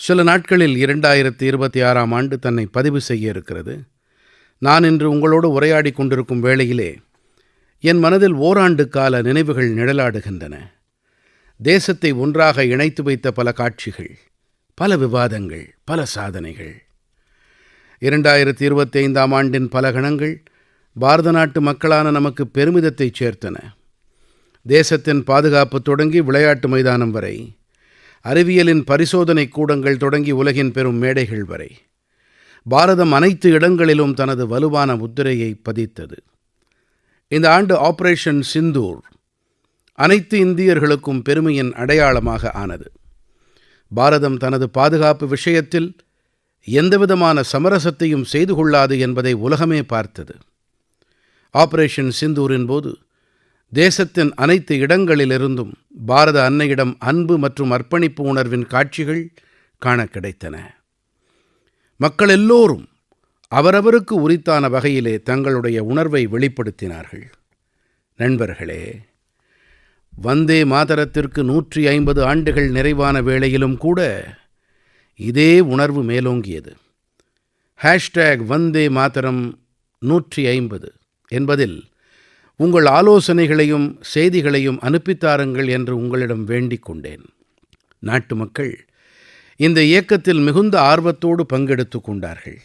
சில நாட்களில் 2026ஆம் ஆண்டு தன்னை பதிவு செய்ய இருக்கிறது. நான் இன்று உங்களோடு உரையாடிக் கொண்டிருக்கும் வேளையிலே என் மனதில் ஓராண்டுக்கால நினைவுகள் நிழலாடுகின்றன. தேசத்தை ஒன்றாக இணைத்து வைத்த பல காட்சிகள், பல விவாதங்கள், பல சாதனைகள். 2025ஆம் ஆண்டின் பல கணங்கள் பாரத நாட்டு மக்களான நமக்கு பெருமிதத்தைச் சேர்த்தன. தேசத்தின் பாதுகாப்பு தொடங்கி விளையாட்டு மைதானம் வரை, அறிவியலின் பரிசோதனைக் கூடங்கள் தொடங்கி உலகின் பெரும் மேடைகள் வரை, பாரதம் அனைத்து இடங்களிலும் தனது வலுவான முத்திரையை பதித்தது. இந்த ஆண்டு ஆபரேஷன் சிந்தூர் அனைத்து இந்தியர்களுக்கும் பெருமையின் அடையாளமாக ஆனது. பாரதம் தனது பாதுகாப்பு விஷயத்தில் எந்தவிதமான சமரசத்தையும் செய்து கொள்ளாது என்பதை உலகமே பார்த்தது. ஆபரேஷன் சிந்தூரின் போது தேசத்தின் அனைத்து இடங்களிலிருந்தும் பாரத அன்னையிடம் அன்பு மற்றும் அர்ப்பணிப்பு உணர்வின் காட்சிகள் காணக் கிடைத்தன. மக்கள் எல்லோரும் அவரவருக்கு உரித்தான வகையிலே தங்களுடைய உணர்வை வெளிப்படுத்தினார்கள். நண்பர்களே, வந்தே மாதரத்திற்கு 150 ஆண்டுகள் நிறைவான வேளையிலும் கூட இதே உணர்வு மேலோங்கியது. வந்தே மாதரம் 150 என்பதில் உங்கள் ஆலோசனைகளையும் செய்திகளையும் அனுப்பித்தாருங்கள் என்று உங்களிடம் வேண்டிக் கொண்டேன். நாட்டு மக்கள் இந்த இயக்கத்தில் மிகுந்த ஆர்வத்தோடு பங்கெடுத்துக் கொண்டார்கள்.